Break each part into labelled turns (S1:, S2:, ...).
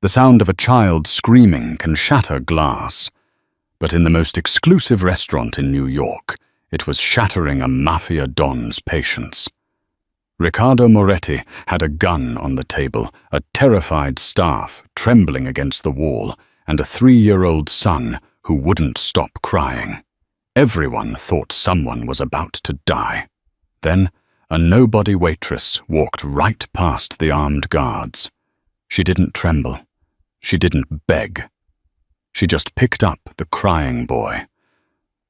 S1: The sound of a child screaming can shatter glass, but in the most exclusive restaurant in New York, it was shattering a Mafia don's patience. Riccardo Moretti had a gun on the table, a terrified staff trembling against the wall, and a 3-year-old son who wouldn't stop crying. Everyone thought someone was about to die. Then, a nobody waitress walked right past the armed guards. She didn't tremble. She didn't beg. She just picked up the crying boy,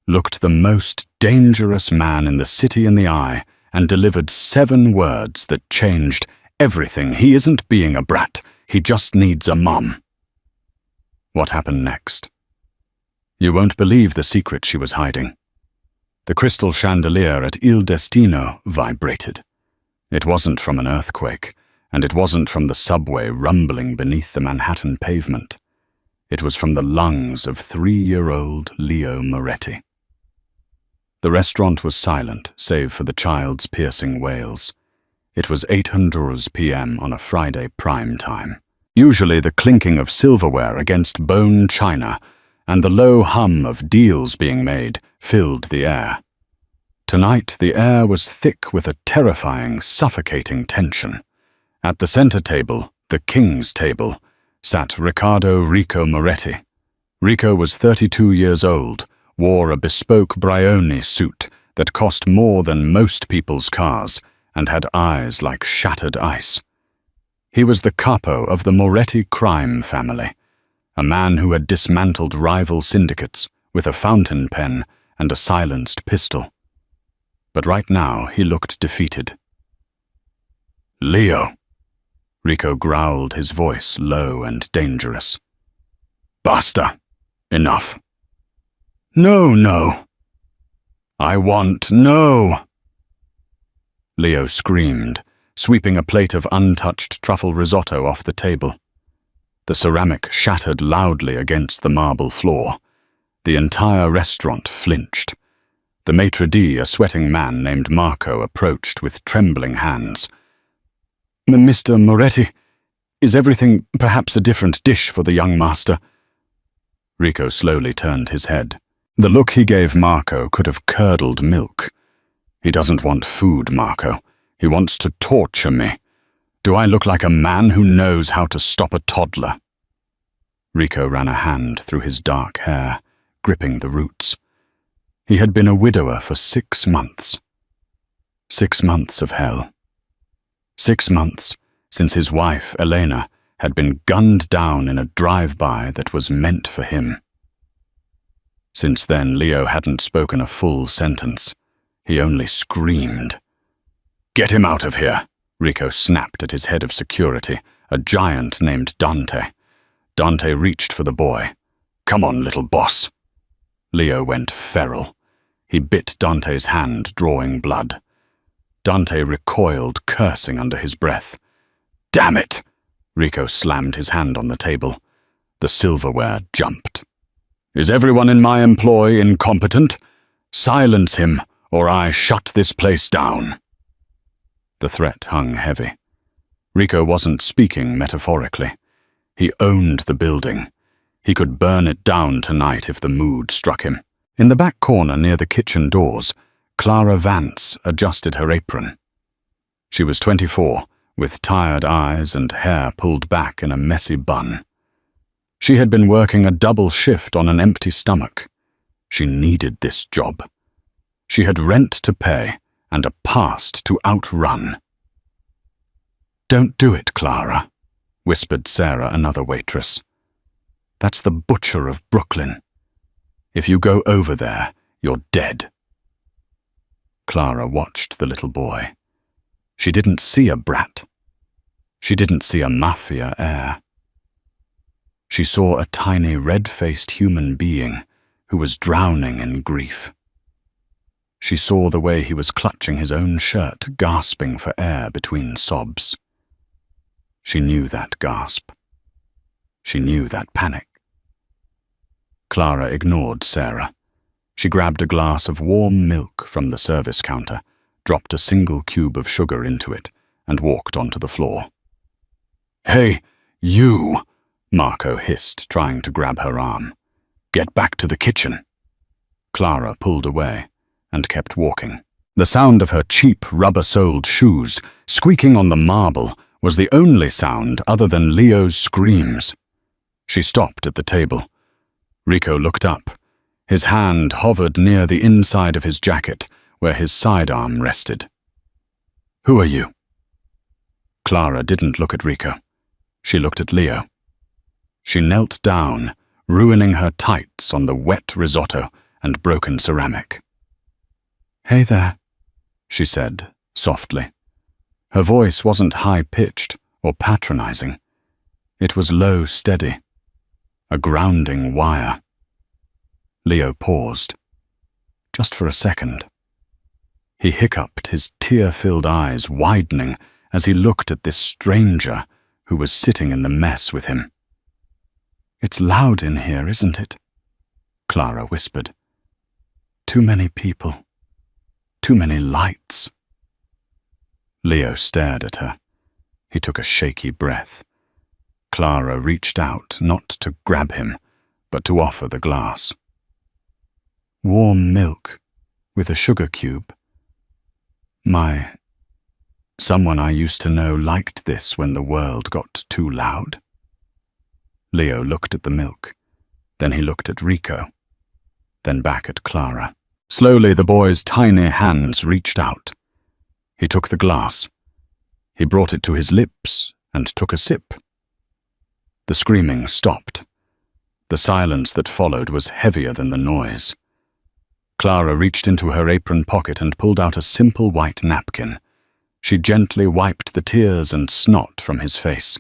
S1: looked the most dangerous man in the city in the eye, and delivered 7 words that changed everything. He isn't being a brat. He just needs a mom. What happened next? You won't believe the secret she was hiding. The crystal chandelier at Il Destino vibrated. It wasn't from an earthquake, and it wasn't from the subway rumbling beneath the Manhattan pavement. It was from the lungs of 3-year-old Leo Moretti. The restaurant was silent, save for the child's piercing wails. It was 8:00 p.m. on a Friday prime time. Usually the clinking of silverware against bone china and the low hum of deals being made filled the air. Tonight the air was thick with a terrifying, suffocating tension. At the center table, the king's table, sat Riccardo Rico Moretti. Rico was 32 years old, wore a bespoke Brioni suit that cost more than most people's cars, and had eyes like shattered ice. He was the capo of the Moretti crime family, a man who had dismantled rival syndicates with a fountain pen and a silenced pistol. But right now he looked defeated. "Leo," Rico growled, his voice low and dangerous. "Basta. Enough." No. I want no." Leo screamed, sweeping a plate of untouched truffle risotto off the table. The ceramic shattered loudly against the marble floor. The entire restaurant flinched. The maitre d', a sweating man named Marco, approached with trembling hands. "Mr. Moretti, is everything perhaps a different dish for the young master?" Rico slowly turned his head. The look he gave Marco could have curdled milk. "He doesn't want food, Marco. He wants to torture me. Do I look like a man who knows how to stop a toddler?" Rico ran a hand through his dark hair, gripping the roots. He had been a widower for 6 months. 6 months of hell. 6 months since his wife, Elena, had been gunned down in a drive-by that was meant for him. Since then, Leo hadn't spoken a full sentence. He only screamed. "Get him out of here!" Rico snapped at his head of security, a giant named Dante. Dante reached for the boy. "Come on, little boss." Leo went feral. He bit Dante's hand, drawing blood. Dante recoiled, cursing under his breath. "Damn it!" Rico slammed his hand on the table. The silverware jumped. "Is everyone in my employ incompetent? Silence him, or I shut this place down." The threat hung heavy. Rico wasn't speaking metaphorically. He owned the building. He could burn it down tonight if the mood struck him. In the back corner near the kitchen doors, Clara Vance adjusted her apron. She was 24, with tired eyes and hair pulled back in a messy bun. She had been working a double shift on an empty stomach. She needed this job. She had rent to pay and a past to outrun. "Don't do it, Clara," whispered Sarah, another waitress. "That's the butcher of Brooklyn. If you go over there, you're dead." Clara watched the little boy. She didn't see a brat. She didn't see a Mafia heir. She saw a tiny red-faced human being who was drowning in grief. She saw the way he was clutching his own shirt, gasping for air between sobs. She knew that gasp. She knew that panic. Clara ignored Sarah. She grabbed a glass of warm milk from the service counter, dropped a single cube of sugar into it, and walked onto the floor. "Hey, you!" Marco hissed, trying to grab her arm. "Get back to the kitchen." Clara pulled away and kept walking. The sound of her cheap, rubber-soled shoes squeaking on the marble was the only sound other than Leo's screams. She stopped at the table. Rico looked up. His hand hovered near the inside of his jacket, where his sidearm rested. "Who are you?" Clara didn't look at Rico. She looked at Leo. She knelt down, ruining her tights on the wet risotto and broken ceramic. "Hey there," she said softly. Her voice wasn't high-pitched or patronizing. It was low, steady, a grounding wire. Leo paused, just for a second. He hiccuped, his tear-filled eyes widening as he looked at this stranger who was sitting in the mess with him. "It's loud in here, isn't it?" Clara whispered. "Too many people. Too many lights." Leo stared at her. He took a shaky breath. Clara reached out, not to grab him, but to offer the glass. "Warm milk, with a sugar cube. Someone I used to know liked this when the world got too loud." Leo looked at the milk. Then he looked at Rico. Then back at Clara. Slowly the boy's tiny hands reached out. He took the glass. He brought it to his lips and took a sip. The screaming stopped. The silence that followed was heavier than the noise. Clara reached into her apron pocket and pulled out a simple white napkin. She gently wiped the tears and snot from his face.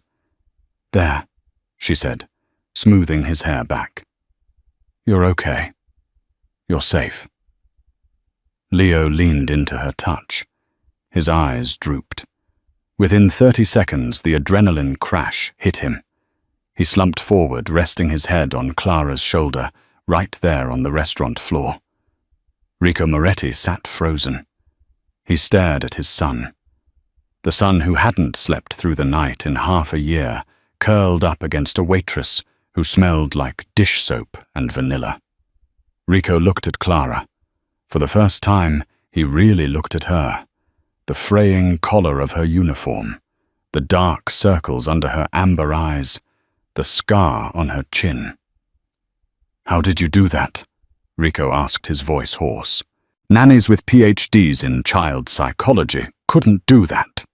S1: "There," she said, smoothing his hair back. "You're okay. You're safe." Leo leaned into her touch. His eyes drooped. Within 30 seconds, the adrenaline crash hit him. He slumped forward, resting his head on Clara's shoulder, right there on the restaurant floor. Rico Moretti sat frozen. He stared at his son. The son who hadn't slept through the night in half a year, curled up against a waitress who smelled like dish soap and vanilla. Rico looked at Clara. For the first time, he really looked at her. The fraying collar of her uniform, the dark circles under her amber eyes, the scar on her chin. "How did you do that?" Rico asked, his voice hoarse. "Nannies with PhDs in child psychology couldn't do that."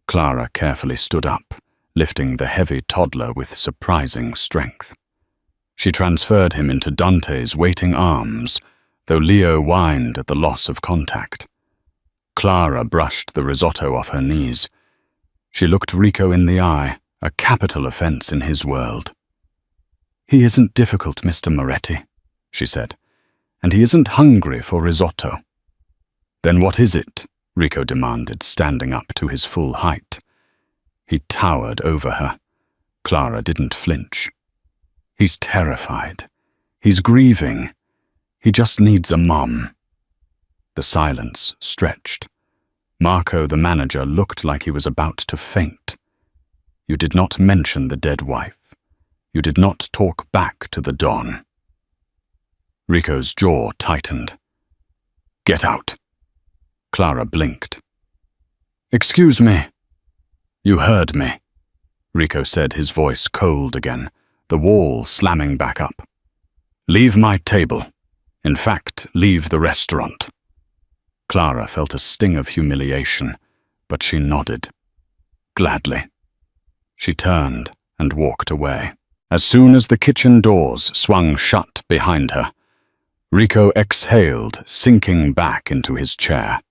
S1: Clara carefully stood up, lifting the heavy toddler with surprising strength. She transferred him into Dante's waiting arms, though Leo whined at the loss of contact. Clara brushed the risotto off her knees. She looked Rico in the eye, a capital offense in his world. "He isn't difficult, Mr. Moretti," she said, "and he isn't hungry for risotto." "Then what is it?" Rico demanded, standing up to his full height. He towered over her. Clara didn't flinch. "He's terrified. He's grieving. He just needs a mom." The silence stretched. Marco, the manager, looked like he was about to faint. "You did not mention the dead wife. You did not talk back to the Don." Rico's jaw tightened. "Get out." Clara blinked. "Excuse me." "You heard me," Rico said, his voice cold again, the wall slamming back up. "Leave my table. In fact, leave the restaurant." Clara felt a sting of humiliation, but she nodded. Gladly. She turned and walked away. As soon as the kitchen doors swung shut behind her, Rico exhaled, sinking back into his chair.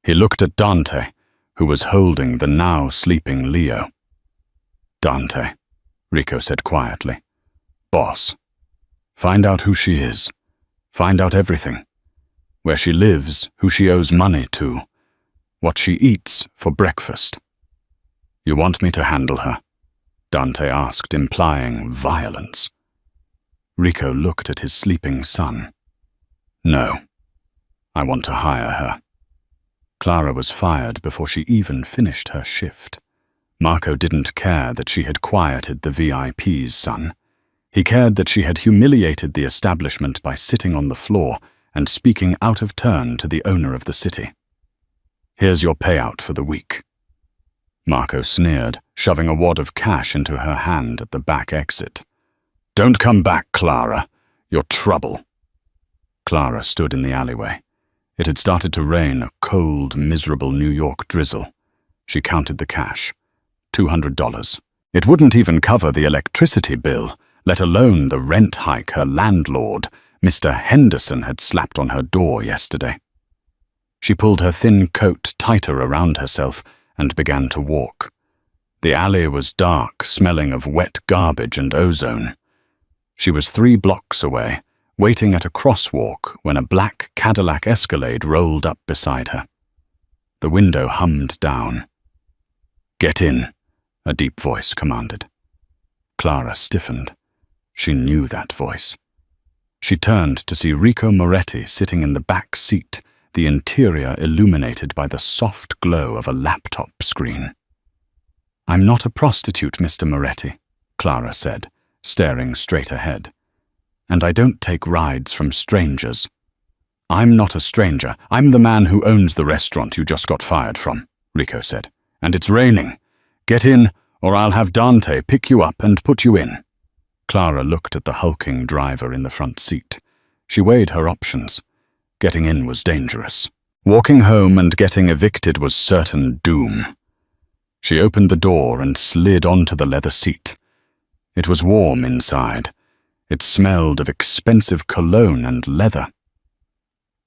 S1: He looked at Dante, who was holding the now sleeping Leo. "Dante," Rico said quietly. "Boss. Find out who she is. Find out everything. Where she lives, who she owes money to, what she eats for breakfast." "You want me to handle her?" Dante asked, implying violence. Rico looked at his sleeping son. "No. I want to hire her." Clara was fired before she even finished her shift. Marco didn't care that she had quieted the VIP's son. He cared that she had humiliated the establishment by sitting on the floor and speaking out of turn to the owner of the city. "Here's your payout for the week." Marco sneered, shoving a wad of cash into her hand at the back exit. "Don't come back, Clara. You're trouble." Clara stood in the alleyway. It had started to rain, a cold, miserable New York drizzle. She counted the cash. $200. It wouldn't even cover the electricity bill, let alone the rent hike her landlord, Mr. Henderson, had slapped on her door yesterday. She pulled her thin coat tighter around herself and began to walk. The alley was dark, smelling of wet garbage and ozone. She was 3 blocks away, waiting at a crosswalk when a black Cadillac Escalade rolled up beside her. The window hummed down. "Get in," a deep voice commanded. Clara stiffened. She knew that voice. She turned to see Rico Moretti sitting in the back seat, the interior illuminated by the soft glow of a laptop screen. "I'm not a prostitute, Mr. Moretti," Clara said, staring straight ahead. "And I don't take rides from strangers." "I'm not a stranger. I'm the man who owns the restaurant you just got fired from," Rico said. "And it's raining. Get in, or I'll have Dante pick you up and put you in." Clara looked at the hulking driver in the front seat. She weighed her options. Getting in was dangerous. Walking home and getting evicted was certain doom. She opened the door and slid onto the leather seat. It was warm inside. It smelled of expensive cologne and leather.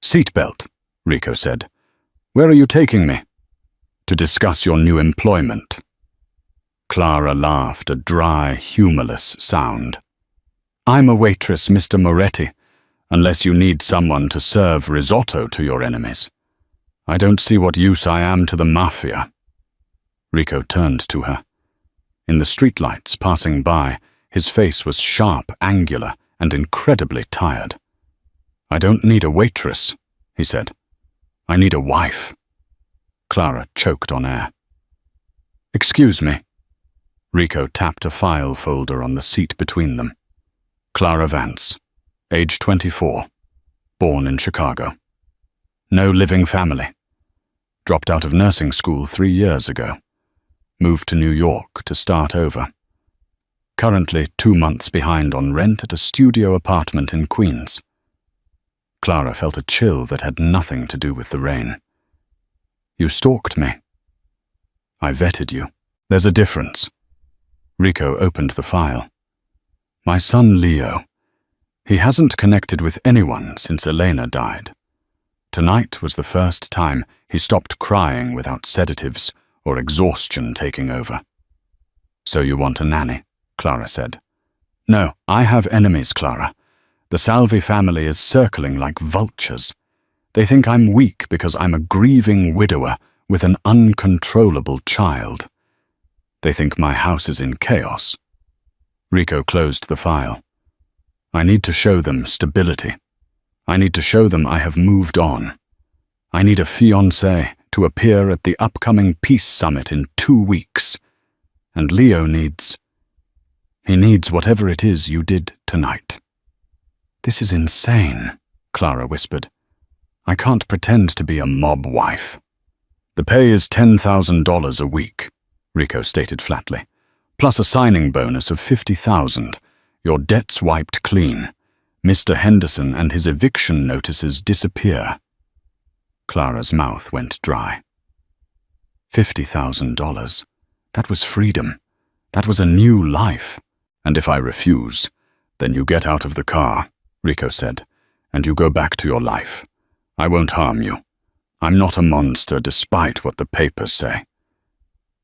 S1: "Seatbelt," Rico said. "Where are you taking me?" "To discuss your new employment." Clara laughed, a dry, humorless sound. "I'm a waitress, Mr. Moretti, unless you need someone to serve risotto to your enemies. I don't see what use I am to the Mafia." Rico turned to her. In the streetlights passing by, his face was sharp, angular, and incredibly tired. "I don't need a waitress," he said. "I need a wife." Clara choked on air. "Excuse me." Rico tapped a file folder on the seat between them. "Clara Vance, age 24, born in Chicago. No living family. Dropped out of nursing school 3 years ago. Moved to New York to start over. Currently 2 months behind on rent at a studio apartment in Queens." Clara felt a chill that had nothing to do with the rain. "You stalked me." "I vetted you. There's a difference." Rico opened the file. "My son Leo. He hasn't connected with anyone since Elena died. Tonight was the first time he stopped crying without sedatives or exhaustion taking over." "So you want a nanny?" Clara said. "No, I have enemies, Clara. The Salvi family is circling like vultures. They think I'm weak because I'm a grieving widower with an uncontrollable child. They think my house is in chaos." Rico closed the file. "I need to show them stability. I need to show them I have moved on. I need a fiancé to appear at the upcoming peace summit in 2 weeks. And Leo needs... he needs whatever it is you did tonight." "This is insane," Clara whispered. "I can't pretend to be a mob wife." "The pay is $10,000 a week," Rico stated flatly, "plus a signing bonus of $50,000. Your debt's wiped clean. Mr. Henderson and his eviction notices disappear." Clara's mouth went dry. $50,000. That was freedom. That was a new life. "And if I refuse, then you get out of the car," Rico said, "and you go back to your life. I won't harm you. I'm not a monster despite what the papers say."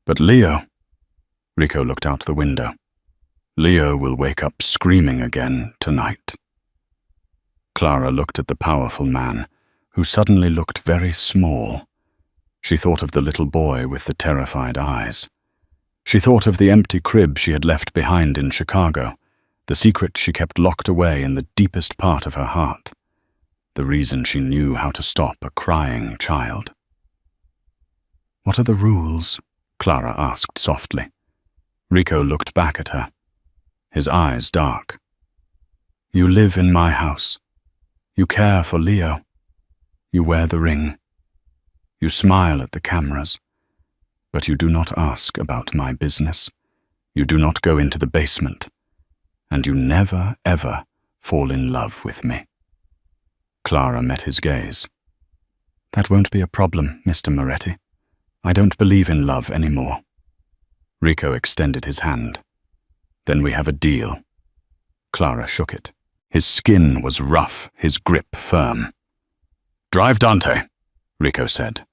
S1: "But Leo..." Rico looked out the window. "Leo will wake up screaming again tonight." Clara looked at the powerful man, who suddenly looked very small. She thought of the little boy with the terrified eyes. She thought of the empty crib she had left behind in Chicago, the secret she kept locked away in the deepest part of her heart, the reason she knew how to stop a crying child. "What are the rules?" Clara asked softly. Rico looked back at her, his eyes dark. You live in my house. You care for Leo. You wear the ring. You smile at the cameras. But you do not ask about my business. You do not go into the basement. And you never, ever fall in love with me. Clara met his gaze. That won't be a problem, Mr. Moretti. I don't believe in love anymore. Rico extended his hand. Then we have a deal. Clara shook it. His skin was rough, his grip firm. Drive, Dante, Rico said.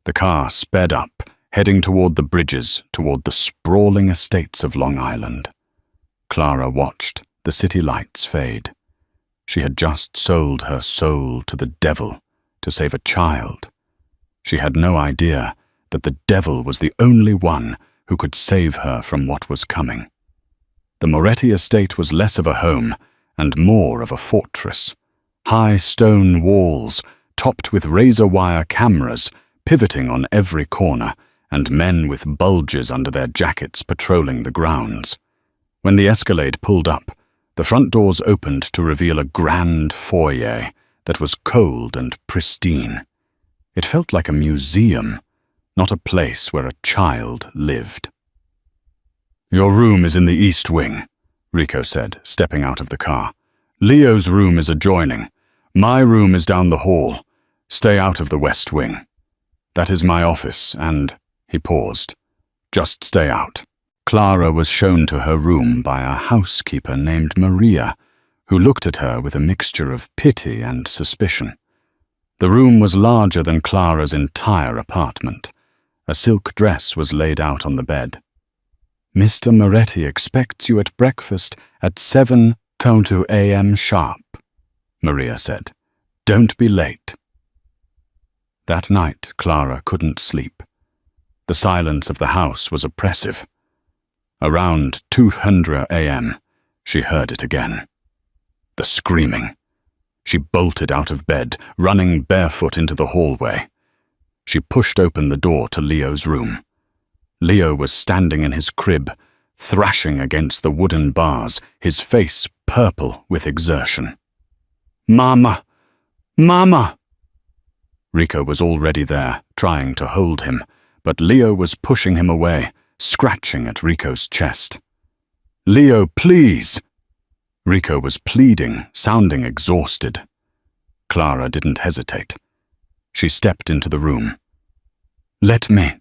S1: The car sped up, heading toward the bridges, toward the sprawling estates of Long Island. Clara watched the city lights fade. She had just sold her soul to the devil to save a child. She had no idea that the devil was the only one who could save her from what was coming. The Moretti estate was less of a home and more of a fortress. High stone walls, topped with razor-wire cameras, pivoting on every corner, and men with bulges under their jackets patrolling the grounds. When the Escalade pulled up, the front doors opened to reveal a grand foyer that was cold and pristine. It felt like a museum, not a place where a child lived. Your room is in the East Wing, Rico said, stepping out of the car. Leo's room is adjoining. My room is down the hall. Stay out of the West Wing. That is my office, and, he paused, just stay out. Clara was shown to her room by a housekeeper named Maria, who looked at her with a mixture of pity and suspicion. The room was larger than Clara's entire apartment. A silk dress was laid out on the bed. Mr. Moretti expects you at breakfast at 7:20 a.m. sharp, Maria said. Don't be late. That night, Clara couldn't sleep. The silence of the house was oppressive. Around 2:00 a.m., she heard it again. The screaming. She bolted out of bed, running barefoot into the hallway. She pushed open the door to Leo's room. Leo was standing in his crib, thrashing against the wooden bars, his face purple with exertion. Mama! Mama! Rico was already there, trying to hold him, but Leo was pushing him away, scratching at Rico's chest. Leo, please! Rico was pleading, sounding exhausted. Clara didn't hesitate. She stepped into the room. Let me.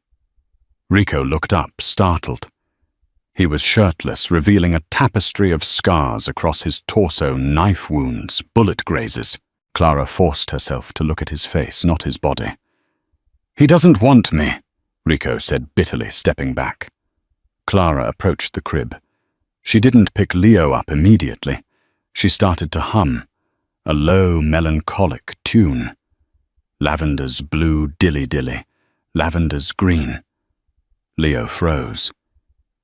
S1: Rico looked up, startled. He was shirtless, revealing a tapestry of scars across his torso, knife wounds, bullet grazes. Clara forced herself to look at his face, not his body. He doesn't want me, Rico said bitterly, stepping back. Clara approached the crib. She didn't pick Leo up immediately. She started to hum, a low, melancholic tune. Lavender's blue dilly-dilly, lavender's green. Leo froze.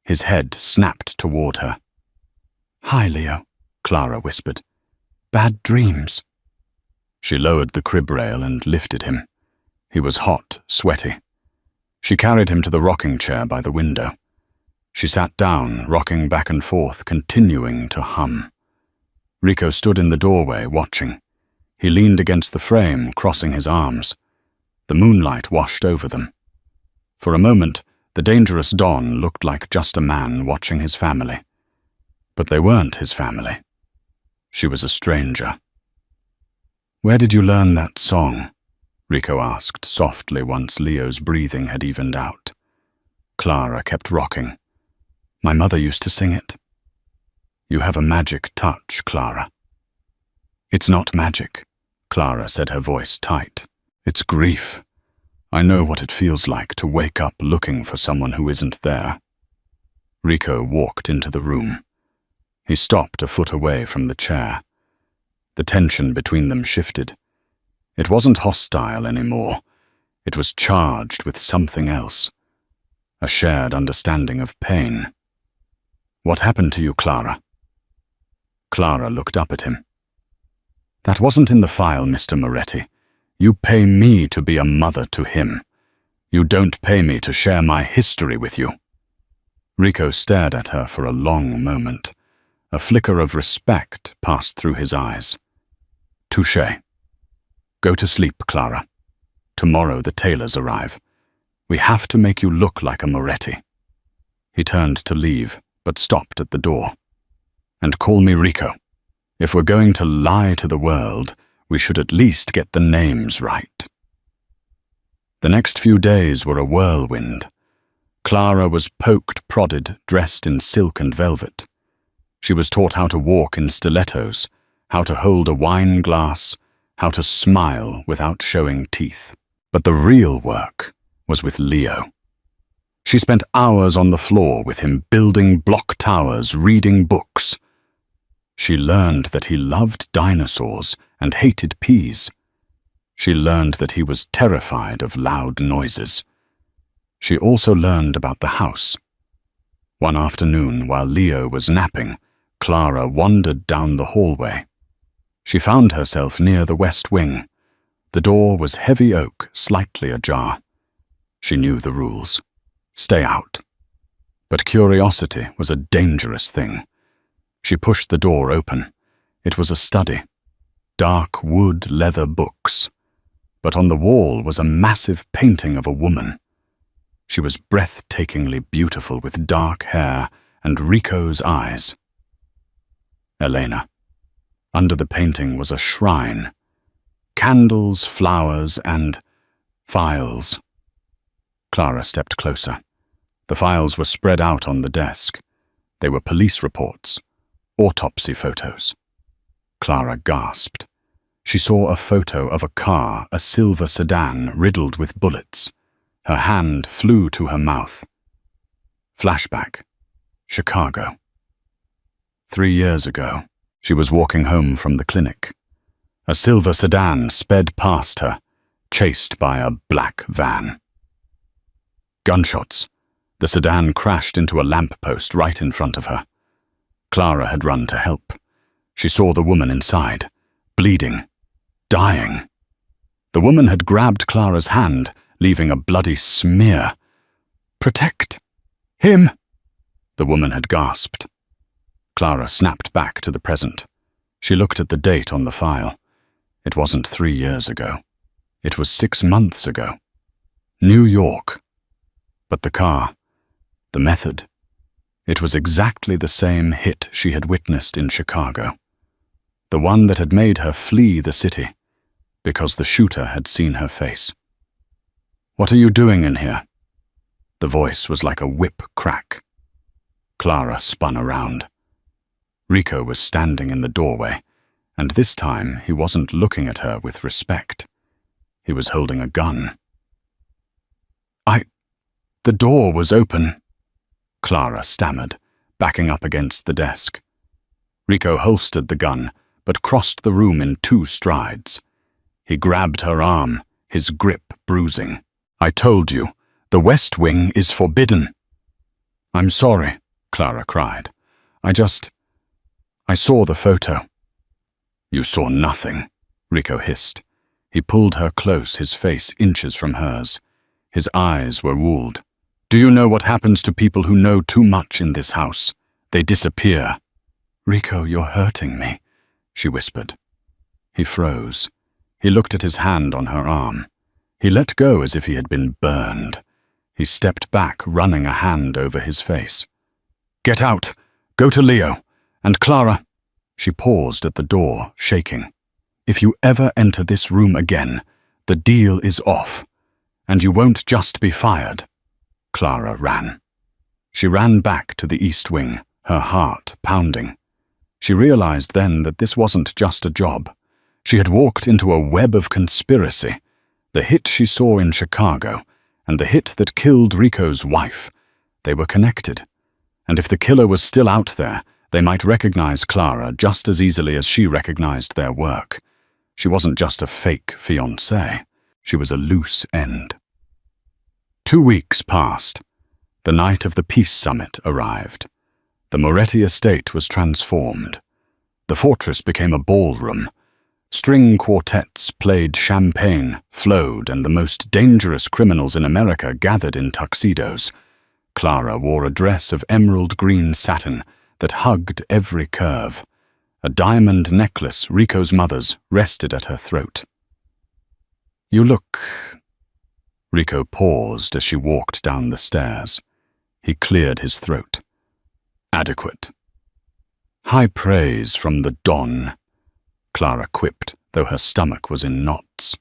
S1: His head snapped toward her. Hi, Leo, Clara whispered. Bad dreams. She lowered the crib rail and lifted him. He was hot, sweaty. She carried him to the rocking chair by the window. She sat down, rocking back and forth, continuing to hum. Rico stood in the doorway, watching. He leaned against the frame, crossing his arms. The moonlight washed over them. For a moment, the dangerous Don looked like just a man watching his family. But they weren't his family. She was a stranger. Where did you learn that song? Rico asked softly once Leo's breathing had evened out. Clara kept rocking. My mother used to sing it. You have a magic touch, Clara. It's not magic, Clara said, her voice tight. It's grief. I know what it feels like to wake up looking for someone who isn't there. Rico walked into the room. He stopped a foot away from the chair. The tension between them shifted. It wasn't hostile anymore. It was charged with something else. A shared understanding of pain. What happened to you, Clara? Clara looked up at him. That wasn't in the file, Mr. Moretti. You pay me to be a mother to him. You don't pay me to share my history with you." Rico stared at her for a long moment. A flicker of respect passed through his eyes. "Touché. Go to sleep, Clara. Tomorrow the tailors arrive. We have to make you look like a Moretti." He turned to leave, but stopped at the door. "And call me Rico. If we're going to lie to the world, we should at least get the names right." The next few days were a whirlwind. Clara was poked, prodded, dressed in silk and velvet. She was taught how to walk in stilettos, how to hold a wine glass, how to smile without showing teeth. But the real work was with Leo. She spent hours on the floor with him, building block towers, reading books. She learned that he loved dinosaurs and hated peas. She learned that he was terrified of loud noises. She also learned about the house. One afternoon, while Leo was napping, Clara wandered down the hallway. She found herself near the west wing. The door was heavy oak, slightly ajar. She knew the rules. Stay out. But curiosity was a dangerous thing. She pushed the door open. It was a study. Dark wood leather books. But on the wall was a massive painting of a woman. She was breathtakingly beautiful with dark hair and Rico's eyes. Elena. Under the painting was a shrine. Candles, flowers, and files. Clara stepped closer. The files were spread out on the desk. They were police reports, autopsy photos. Clara gasped. She saw a photo of a car, a silver sedan riddled with bullets. Her hand flew to her mouth. Flashback. Chicago. 3 years ago, she was walking home from the clinic. A silver sedan sped past her, chased by a black van. Gunshots. The sedan crashed into a lamppost right in front of her. Clara had run to help. She saw the woman inside, bleeding, dying. The woman had grabbed Clara's hand, leaving a bloody smear. "Protect him!" the woman had gasped. Clara snapped back to the present. She looked at the date on the file. It wasn't 3 years ago. It was 6 months ago. New York. But the car, the method, it was exactly the same hit she had witnessed in Chicago. The one that had made her flee the city, because the shooter had seen her face. "What are you doing in here?" The voice was like a whip crack. Clara spun around. Rico was standing in the doorway, and this time he wasn't looking at her with respect. He was holding a gun. The door was open," Clara stammered, backing up against the desk. Rico holstered the gun, but crossed the room in 2 strides. He grabbed her arm, his grip bruising. "I told you, the West Wing is forbidden." "I'm sorry," Clara cried. I saw the photo." "You saw nothing," Rico hissed. He pulled her close, his face inches from hers. His eyes were wooled. "Do you know what happens to people who know too much in this house? They disappear." "Rico, you're hurting me," she whispered. He froze. He looked at his hand on her arm. He let go as if he had been burned. He stepped back, running a hand over his face. "Get out! Go to Leo! And Clara!" She paused at the door, shaking. "If you ever enter this room again, the deal is off. And you won't just be fired." Clara ran. She ran back to the East Wing, her heart pounding. She realized then that this wasn't just a job. She had walked into a web of conspiracy. The hit she saw in Chicago, and the hit that killed Rico's wife. They were connected. And if the killer was still out there, they might recognize Clara just as easily as she recognized their work. She wasn't just a fake fiancée. She was a loose end. 2 weeks passed. The night of the Peace Summit arrived. The Moretti estate was transformed. The fortress became a ballroom. String quartets played champagne, flowed, and the most dangerous criminals in America gathered in tuxedos. Clara wore a dress of emerald green satin that hugged every curve. A diamond necklace, Rico's mother's, rested at her throat. "You look—" Rico paused as she walked down the stairs. He cleared his throat. "Adequate." "High praise from the Don," Clara quipped, though her stomach was in knots.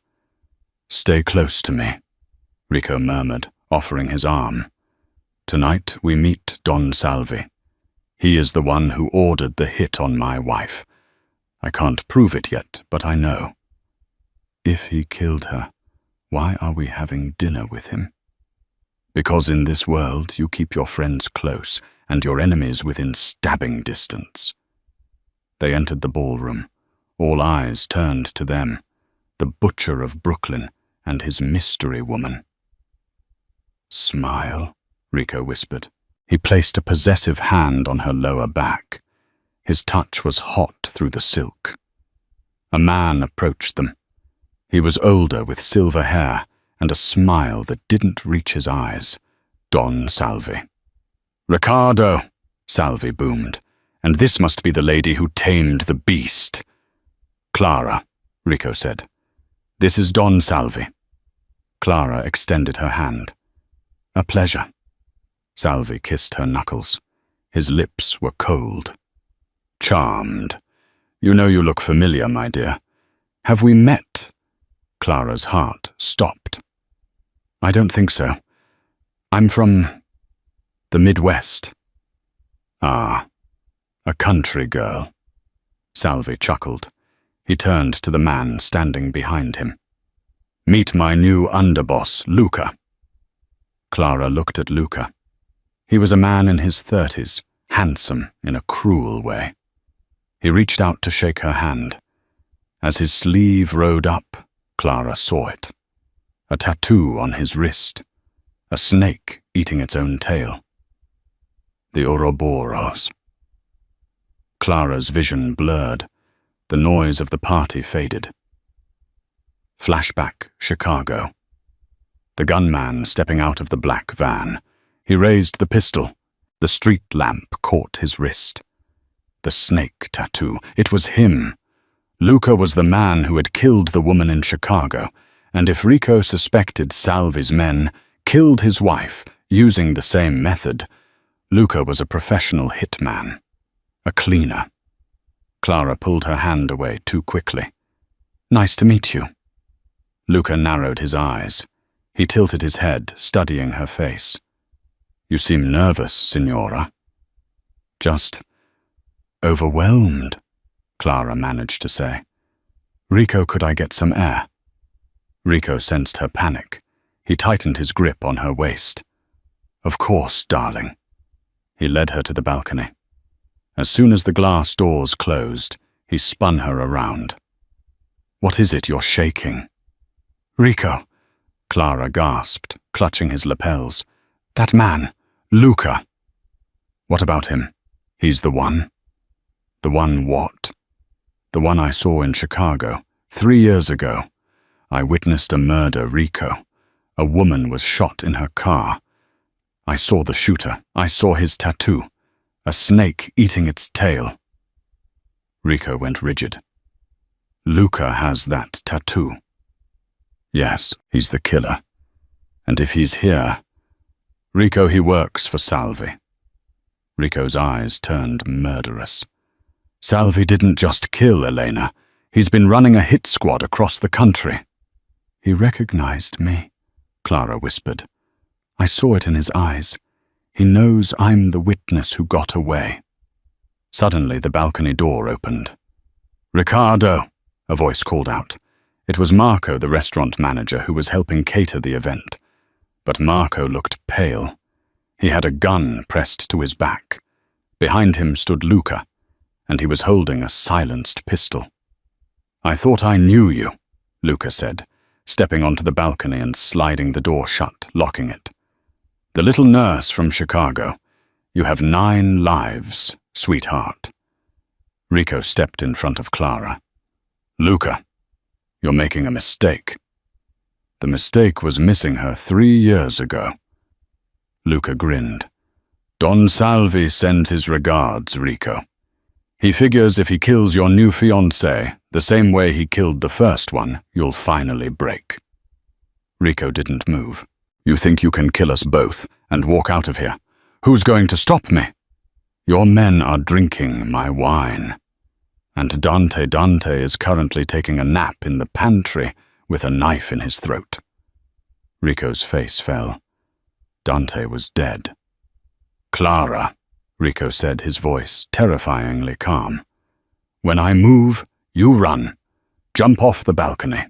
S1: "Stay close to me," Rico murmured, offering his arm. "Tonight we meet Don Salvi. He is the one who ordered the hit on my wife. I can't prove it yet, but I know. If he killed her, why are we having dinner with him? Because in this world you keep your friends close and your enemies within stabbing distance." They entered the ballroom. All eyes turned to them, the butcher of Brooklyn and his mystery woman. "Smile," Rico whispered. He placed a possessive hand on her lower back. His touch was hot through the silk. A man approached them. He was older, with silver hair and a smile that didn't reach his eyes. Don Salvi. "Ricardo," Salvi boomed, "and this must be the lady who tamed the beast." "Clara," Rico said. "This is Don Salvi." Clara extended her hand. "A pleasure." Salvi kissed her knuckles. His lips were cold. "Charmed. You know you look familiar, my dear. Have we met?" Clara's heart stopped. "I don't think so. I'm from the Midwest." "Ah, a country girl." Salvi chuckled. He turned to the man standing behind him. "Meet my new underboss, Luca." Clara looked at Luca. He was a man in his 30s, handsome in a cruel way. He reached out to shake her hand. As his sleeve rode up, Clara saw it. A tattoo on his wrist. A snake eating its own tail. The Ouroboros. Clara's vision blurred. The noise of the party faded. Flashback, Chicago. The gunman stepping out of the black van. He raised the pistol. The street lamp caught his wrist. The snake tattoo. It was him. Luca was the man who had killed the woman in Chicago, and if Rico suspected Salvi's men killed his wife using the same method, Luca was a professional hitman. A cleaner. Clara pulled her hand away too quickly. "Nice to meet you." Luca narrowed his eyes. He tilted his head, studying her face. "You seem nervous, Signora." "Just overwhelmed," Clara managed to say. "Rico, could I get some air?" Rico sensed her panic. He tightened his grip on her waist. "Of course, darling." He led her to the balcony. As soon as the glass doors closed, he spun her around. "What is it you're shaking?" "Rico," Clara gasped, clutching his lapels. "That man, Luca." "What about him? He's the one?" "The one what?" "The one I saw in Chicago, 3 years ago. I witnessed a murder, Rico. A woman was shot in her car. I saw the shooter. I saw his tattoo. A snake eating its tail." Rico went rigid. "Luca has that tattoo." "Yes, he's the killer. And if he's here—" "Rico, he works for Salvi." Rico's eyes turned murderous. "Salvi didn't just kill Elena. He's been running a hit squad across the country." "He recognized me," Clara whispered. "I saw it in his eyes. He knows I'm the witness who got away." Suddenly, the balcony door opened. "Ricardo!" a voice called out. It was Marco, the restaurant manager, who was helping cater the event. But Marco looked pale. He had a gun pressed to his back. Behind him stood Luca, and he was holding a silenced pistol. "I thought I knew you," Luca said, stepping onto the balcony and sliding the door shut, locking it. "The little nurse from Chicago. You have 9 lives, sweetheart." Rico stepped in front of Clara. Luca, you're making a mistake. The mistake was missing her 3 years ago. Luca grinned. Don Salvi sends his regards, Rico. He figures if he kills your new fiancée the same way he killed the first one, you'll finally break. Rico didn't move. You think you can kill us both and walk out of here? Who's going to stop me? Your men are drinking my wine. And Dante is currently taking a nap in the pantry with a knife in his throat. Rico's face fell. Dante was dead. Clara, Rico said, his voice terrifyingly calm. When I move, you run. Jump off the balcony.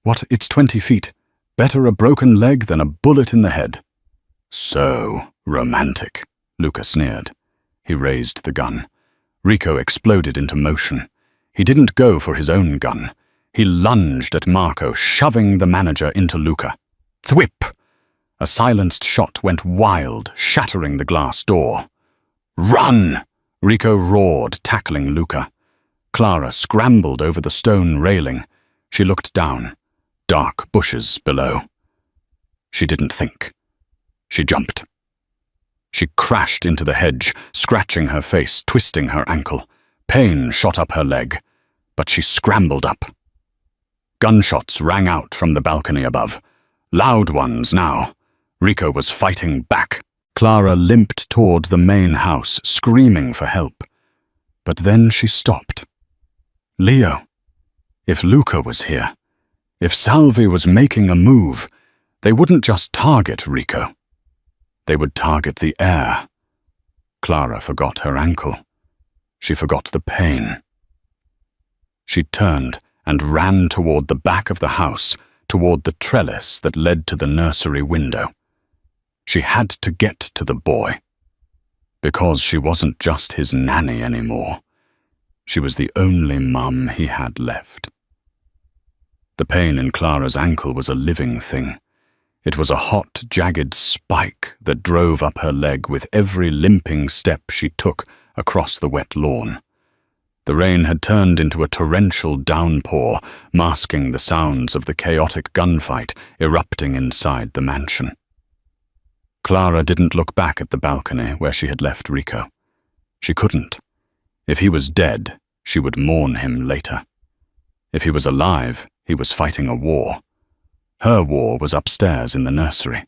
S1: What, it's 20 feet. Better a broken leg than a bullet in the head. So romantic, Luca sneered. He raised the gun. Rico exploded into motion. He didn't go for his own gun. He lunged at Marco, shoving the manager into Luca. Thwip! A silenced shot went wild, shattering the glass door. Run! Rico roared, tackling Luca. Clara scrambled over the stone railing. She looked down. Dark bushes below. She didn't think. She jumped. She crashed into the hedge, scratching her face, twisting her ankle. Pain shot up her leg, but she scrambled up. Gunshots rang out from the balcony above. Loud ones now. Rico was fighting back. Clara limped toward the main house, screaming for help. But then she stopped. Leo, if Luca was here, if Salvi was making a move, they wouldn't just target Rico. They would target the air. Clara forgot her ankle. She forgot the pain. She turned and ran toward the back of the house, toward the trellis that led to the nursery window. She had to get to the boy. Because she wasn't just his nanny anymore. She was the only mum he had left. The pain in Clara's ankle was a living thing. It was a hot, jagged spike that drove up her leg with every limping step she took across the wet lawn. The rain had turned into a torrential downpour, masking the sounds of the chaotic gunfight erupting inside the mansion. Clara didn't look back at the balcony where she had left Rico. She couldn't. If he was dead, she would mourn him later. If he was alive, he was fighting a war. Her war was upstairs in the nursery.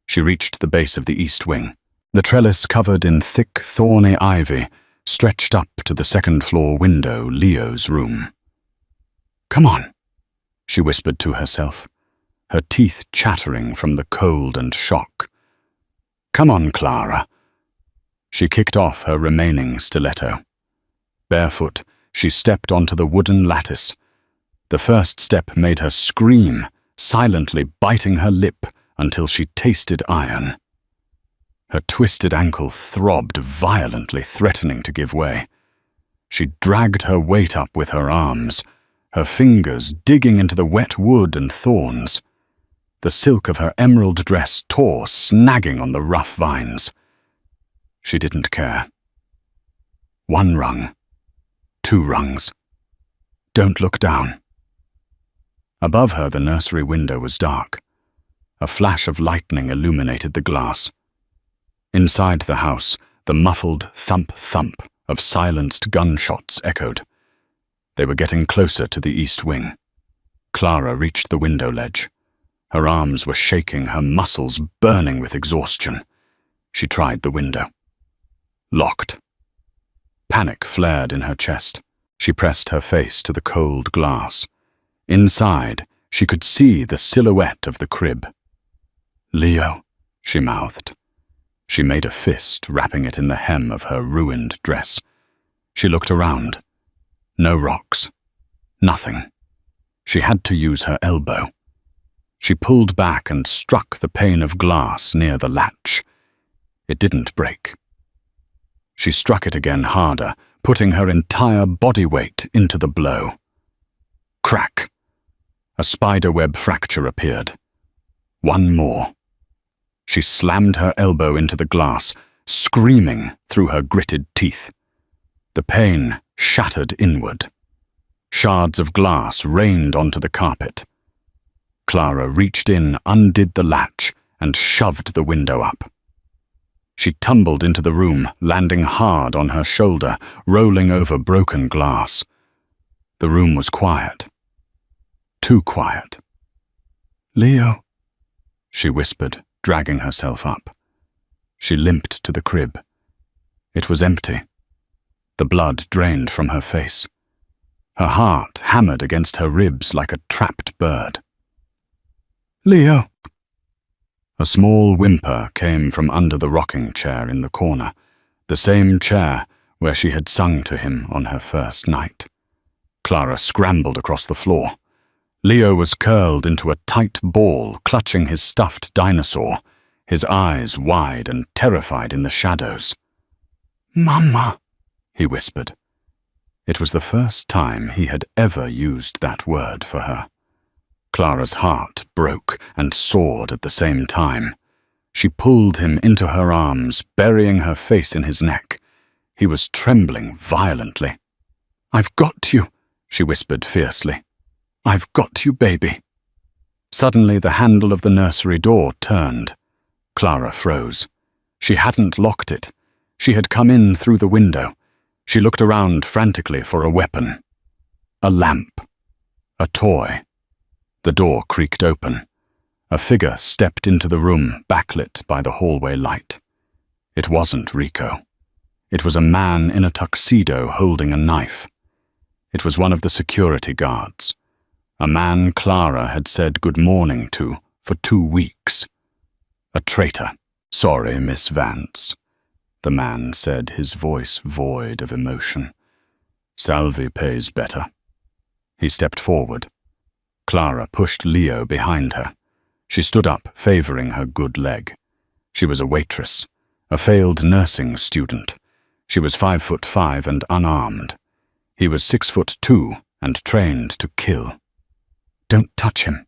S1: She reached the base of the east wing. The trellis covered in thick, thorny ivy stretched up to the second-floor window, Leo's room. "Come on," she whispered to herself, her teeth chattering from the cold and shock. "Come on, Clara." She kicked off her remaining stiletto. Barefoot, she stepped onto the wooden lattice. The first step made her scream, silently biting her lip until she tasted iron. Her twisted ankle throbbed violently, threatening to give way. She dragged her weight up with her arms, her fingers digging into the wet wood and thorns. The silk of her emerald dress tore, snagging on the rough vines. She didn't care. 1 rung. 2 rungs. Don't look down. Above her, the nursery window was dark. A flash of lightning illuminated the glass. Inside the house, the muffled thump-thump of silenced gunshots echoed. They were getting closer to the east wing. Clara reached the window ledge. Her arms were shaking, her muscles burning with exhaustion. She tried the window. Locked. Panic flared in her chest. She pressed her face to the cold glass. Inside, she could see the silhouette of the crib. "Leo," she mouthed. She made a fist, wrapping it in the hem of her ruined dress. She looked around. No rocks. Nothing. She had to use her elbow. She pulled back and struck the pane of glass near the latch. It didn't break. She struck it again harder, putting her entire body weight into the blow. Crack. A spiderweb fracture appeared. 1 more. She slammed her elbow into the glass, screaming through her gritted teeth. The pain shattered inward. Shards of glass rained onto the carpet. Clara reached in, undid the latch, and shoved the window up. She tumbled into the room, landing hard on her shoulder, rolling over broken glass. The room was quiet. Too quiet. "Leo," she whispered, dragging herself up. She limped to the crib. It was empty. The blood drained from her face. Her heart hammered against her ribs like a trapped bird. "Leo." A small whimper came from under the rocking chair in the corner, the same chair where she had sung to him on her first night. Clara scrambled across the floor. Leo was curled into a tight ball, clutching his stuffed dinosaur, his eyes wide and terrified in the shadows. "Mama," he whispered. It was the first time he had ever used that word for her. Clara's heart broke and soared at the same time. She pulled him into her arms, burying her face in his neck. He was trembling violently. "I've got you," she whispered fiercely. "I've got you, baby." Suddenly the handle of the nursery door turned. Clara froze. She hadn't locked it. She had come in through the window. She looked around frantically for a weapon. A lamp. A toy. The door creaked open. A figure stepped into the room, backlit by the hallway light. It wasn't Rico. It was a man in a tuxedo holding a knife. It was one of the security guards. A man Clara had said good morning to for 2 weeks. A traitor. "Sorry, Miss Vance," the man said, his voice void of emotion. "Salvi pays better." He stepped forward. Clara pushed Leo behind her. She stood up, favoring her good leg. She was a waitress, a failed nursing student. She was 5'5" and unarmed. He was 6'2" and trained to kill. "Don't touch him,"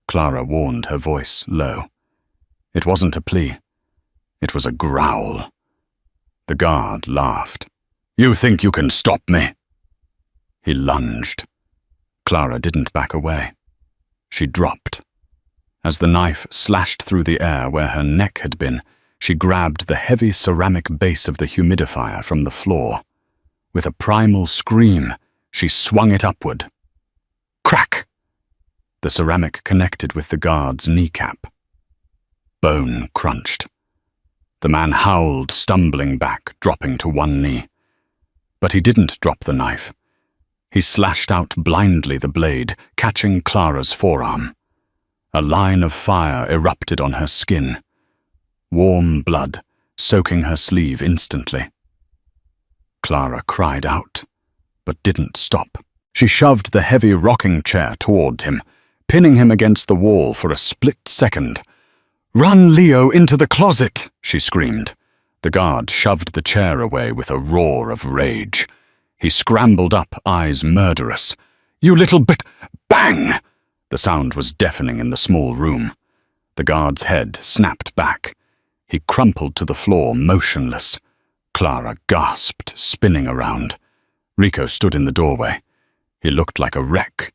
S1: Clara warned, her voice low. It wasn't a plea. It was a growl. The guard laughed. "You think you can stop me?" He lunged. Clara didn't back away. She dropped. As the knife slashed through the air where her neck had been, she grabbed the heavy ceramic base of the humidifier from the floor. With a primal scream, she swung it upward. Crack! The ceramic connected with the guard's kneecap. Bone crunched. The man howled, stumbling back, dropping to one knee. But he didn't drop the knife. He slashed out blindly the blade, catching Clara's forearm. A line of fire erupted on her skin. Warm blood, soaking her sleeve instantly. Clara cried out, but didn't stop. She shoved the heavy rocking chair toward him, pinning him against the wall for a split second. "Run Leo into the closet!" she screamed. The guard shoved the chair away with a roar of rage. He scrambled up, eyes murderous. "You little Bang! The sound was deafening in the small room. The guard's head snapped back. He crumpled to the floor, motionless. Clara gasped, spinning around. Rico stood in the doorway. He looked like a wreck.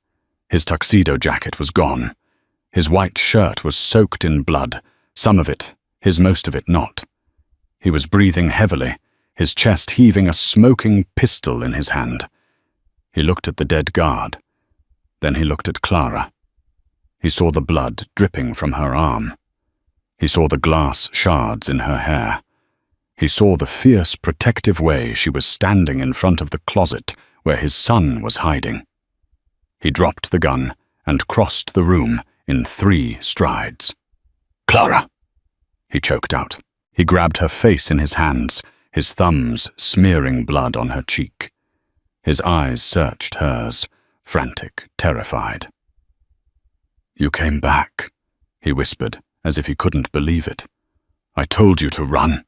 S1: His tuxedo jacket was gone. His white shirt was soaked in blood, some of it, most of it not. He was breathing heavily, his chest heaving, a smoking pistol in his hand. He looked at the dead guard. Then he looked at Clara. He saw the blood dripping from her arm. He saw the glass shards in her hair. He saw the fierce, protective way she was standing in front of the closet where his son was hiding. He dropped the gun and crossed the room in 3 strides. "Clara!" he choked out. He grabbed her face in his hands, his thumbs smearing blood on her cheek. His eyes searched hers, frantic, terrified. "You came back," he whispered, as if he couldn't believe it. "I told you to run."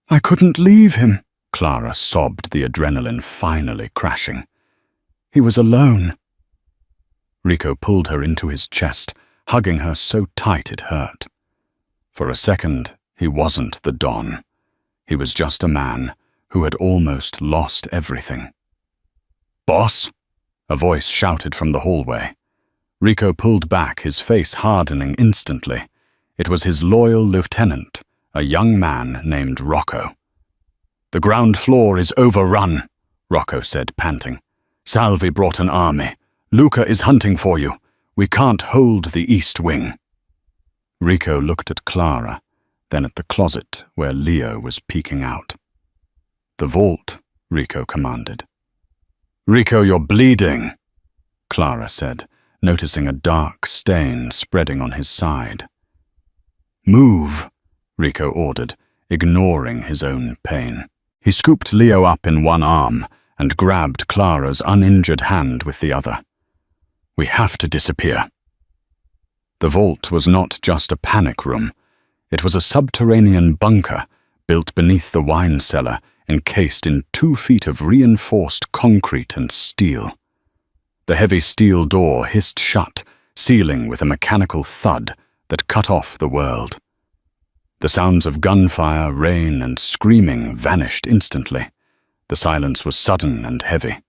S1: "I couldn't leave him," Clara sobbed, the adrenaline finally crashing. "He was alone." Rico pulled her into his chest, hugging her so tight it hurt. For a second, he wasn't the Don. He was just a man who had almost lost everything. "Boss?" A voice shouted from the hallway. Rico pulled back, his face hardening instantly. It was his loyal lieutenant, a young man named Rocco. "The ground floor is overrun," Rocco said, panting. "Salvi brought an army. Luca is hunting for you. We can't hold the east wing." Rico looked at Clara, then at the closet where Leo was peeking out. "The vault," Rico commanded. "Rico, you're bleeding," Clara said, noticing a dark stain spreading on his side. "Move," Rico ordered, ignoring his own pain. He scooped Leo up in one arm and grabbed Clara's uninjured hand with the other. "We have to disappear." The vault was not just a panic room. It was a subterranean bunker built beneath the wine cellar, encased in 2 feet of reinforced concrete and steel. The heavy steel door hissed shut, sealing with a mechanical thud that cut off the world. The sounds of gunfire, rain, and screaming vanished instantly. The silence was sudden and heavy.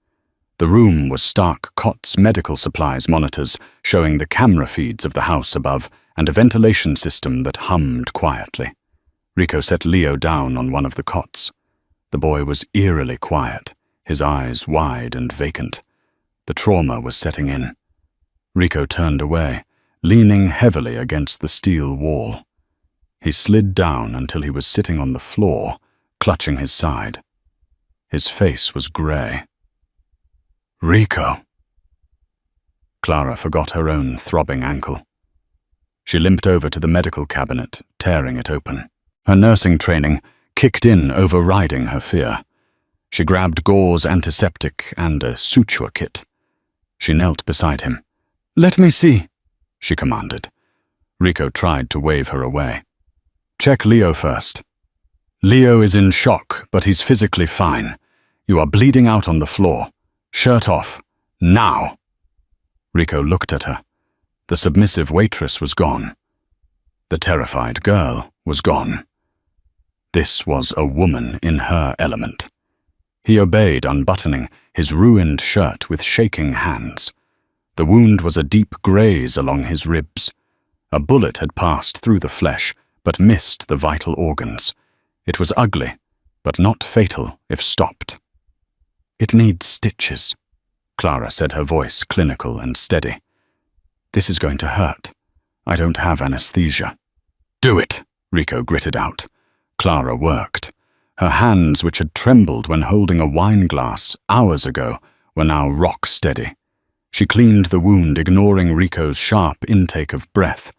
S1: The room was stark cots, medical supplies monitors showing the camera feeds of the house above, and a ventilation system that hummed quietly. Rico set Leo down on one of the cots. The boy was eerily quiet, his eyes wide and vacant. The trauma was setting in. Rico turned away, leaning heavily against the steel wall. He slid down until he was sitting on the floor, clutching his side. His face was grey. "Rico." Clara forgot her own throbbing ankle. She limped over to the medical cabinet, tearing it open. Her nursing training kicked in, overriding her fear. She grabbed gauze, antiseptic, and a suture kit. She knelt beside him. "Let me see," she commanded. Rico tried to wave her away. "Check Leo first." "Leo is in shock, but he's physically fine. You are bleeding out on the floor. Shirt off. Now." Rico looked at her. The submissive waitress was gone. The terrified girl was gone. This was a woman in her element. He obeyed, unbuttoning his ruined shirt with shaking hands. The wound was a deep graze along his ribs. A bullet had passed through the flesh, but missed the vital organs. It was ugly, but not fatal if stopped. "It needs stitches," Clara said, her voice clinical and steady. "This is going to hurt. I don't have anesthesia." "Do it," Rico gritted out. Clara worked. Her hands, which had trembled when holding a wine glass hours ago, were now rock steady. She cleaned the wound, ignoring Rico's sharp intake of breath.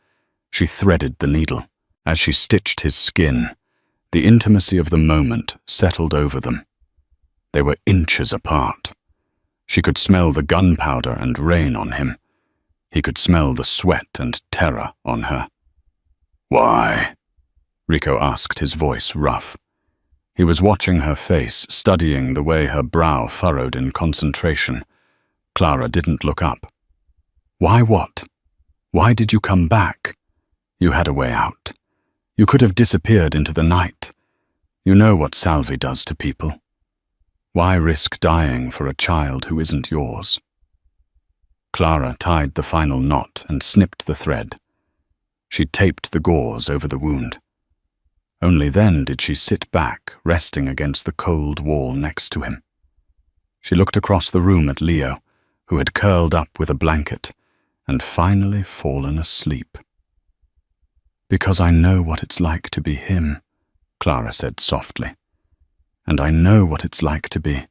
S1: She threaded the needle. As she stitched his skin, the intimacy of the moment settled over them. They were inches apart. She could smell the gunpowder and rain on him. He could smell the sweat and terror on her. "Why?" Rico asked, his voice rough. He was watching her face, studying the way her brow furrowed in concentration. Clara didn't look up. "Why what? Why did you come back? You had a way out. You could have disappeared into the night. You know what Salvi does to people. Why risk dying for a child who isn't yours?" Clara tied the final knot and snipped the thread. She taped the gauze over the wound. Only then did she sit back, resting against the cold wall next to him. She looked across the room at Leo, who had curled up with a blanket and finally fallen asleep. "Because I know what it's like to be him," Clara said softly. "And I know what it's like to be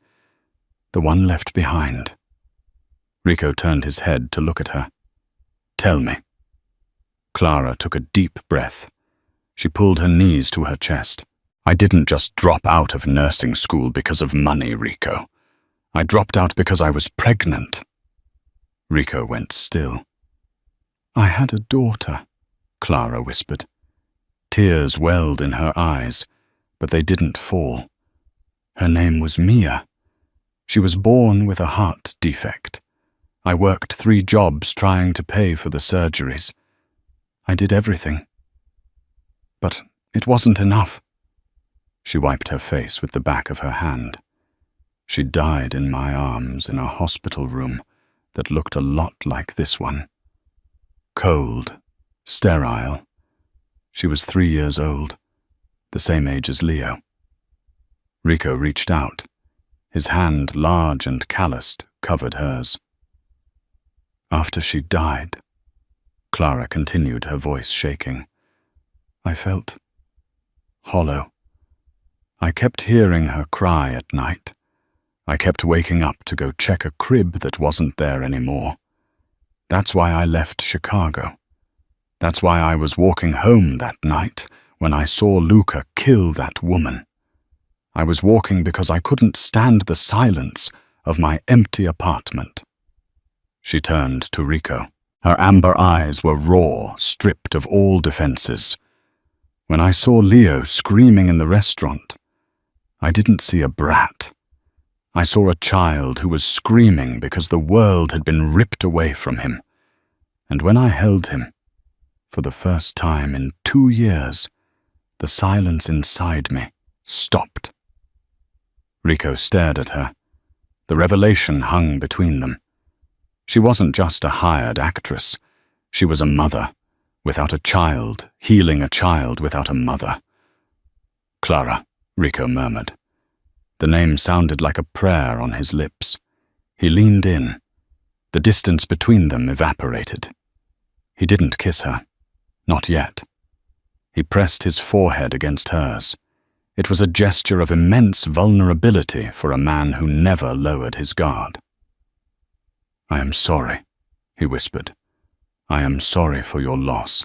S1: the one left behind." Rico turned his head to look at her. "Tell me." Clara took a deep breath. She pulled her knees to her chest. "I didn't just drop out of nursing school because of money, Rico. I dropped out because I was pregnant." Rico went still. "I had a daughter," Clara whispered. Tears welled in her eyes, but they didn't fall. "Her name was Mia. She was born with a heart defect. I worked 3 jobs trying to pay for the surgeries. I did everything. But it wasn't enough." She wiped her face with the back of her hand. "She died in my arms in a hospital room that looked a lot like this one. Cold, sterile. She was 3 years old, the same age as Leo. Rico reached out. His hand, large and calloused, covered hers. After she died, Clara continued, her voice shaking, I felt hollow. I kept hearing her cry at night. I kept waking up to go check a crib that wasn't there anymore. That's why I left Chicago. That's why I was walking home that night when I saw Luca kill that woman. I was walking because I couldn't stand the silence of my empty apartment. She turned to Rico. Her amber eyes were raw, stripped of all defenses. When I saw Leo screaming in the restaurant, I didn't see a brat. I saw a child who was screaming because the world had been ripped away from him. And when I held him, for the first time in 2 years, the silence inside me stopped. Rico stared at her. The revelation hung between them. She wasn't just a hired actress. She was a mother, without a child, healing a child without a mother. Clara, Rico murmured. The name sounded like a prayer on his lips. He leaned in. The distance between them evaporated. He didn't kiss her. Not yet. He pressed his forehead against hers. It was a gesture of immense vulnerability for a man who never lowered his guard. I am sorry, he whispered. I am sorry for your loss,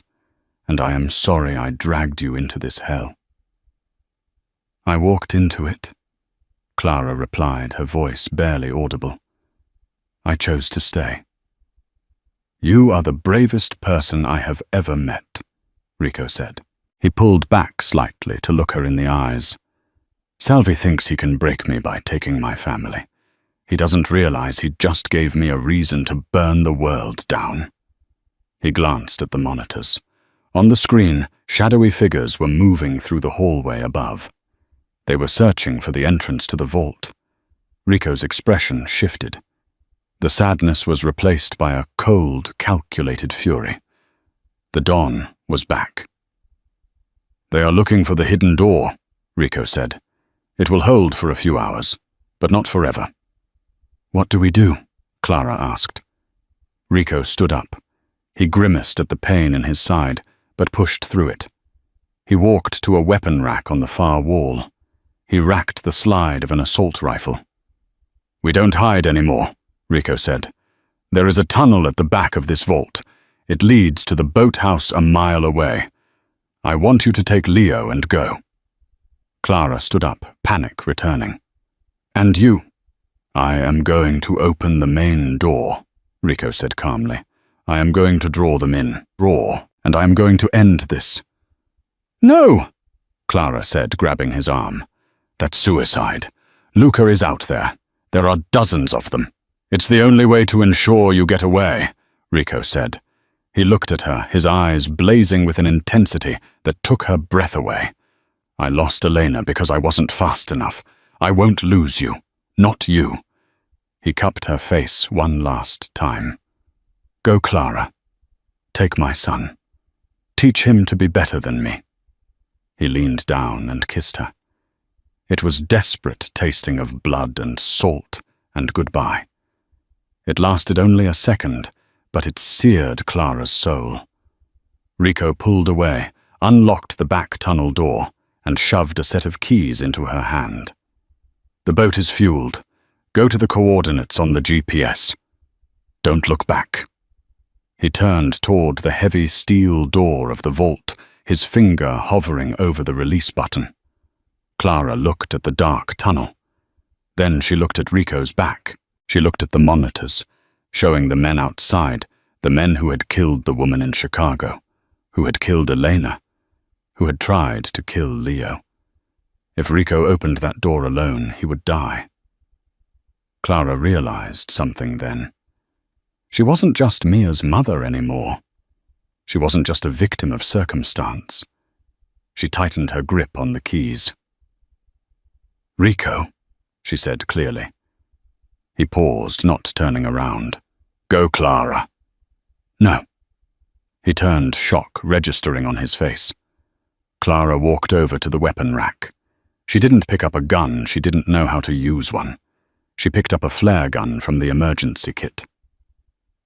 S1: and I am sorry I dragged you into this hell. I walked into it, Clara replied, her voice barely audible. I chose to stay. You are the bravest person I have ever met, Rico said. He pulled back slightly to look her in the eyes. Salvi thinks he can break me by taking my family. He doesn't realize he just gave me a reason to burn the world down. He glanced at the monitors. On the screen, shadowy figures were moving through the hallway above. They were searching for the entrance to the vault. Rico's expression shifted. The sadness was replaced by a cold, calculated fury. The dawn was back. They are looking for the hidden door, Rico said. It will hold for a few hours, but not forever. What do we do? Clara asked. Rico stood up. He grimaced at the pain in his side, but pushed through it. He walked to a weapon rack on the far wall. He racked the slide of an assault rifle. We don't hide anymore, Rico said. There is a tunnel at the back of this vault. It leads to the boathouse a mile away. I want you to take Leo and go. Clara stood up, panic returning. And you? I am going to open the main door, Rico said calmly. I am going to draw them in, raw, and I am going to end this. No, Clara said, grabbing his arm. That's suicide. Luca is out there. There are dozens of them. It's the only way to ensure you get away, Rico said. He looked at her, his eyes blazing with an intensity that took her breath away. I lost Elena because I wasn't fast enough. I won't lose you. Not you. He cupped her face one last time. Go, Clara. Take my son. Teach him to be better than me. He leaned down and kissed her. It was desperate tasting of blood and salt and goodbye. It lasted only a second, but it seared Clara's soul. Rico pulled away, unlocked the back tunnel door, and shoved a set of keys into her hand. The boat is fueled. Go to the coordinates on the GPS. Don't look back. He turned toward the heavy steel door of the vault, his finger hovering over the release button. Clara looked at the dark tunnel. Then she looked at Rico's back. She looked at the monitors, showing the men outside, the men who had killed the woman in Chicago, who had killed Elena, who had tried to kill Leo. If Rico opened that door alone, he would die. Clara realized something then. She wasn't just Mia's mother anymore. She wasn't just a victim of circumstance. She tightened her grip on the keys. Rico, she said clearly. He paused, not turning around. Go, Clara. No. He turned, shock registering on his face. Clara walked over to the weapon rack. She didn't pick up a gun, she didn't know how to use one. She picked up a flare gun from the emergency kit.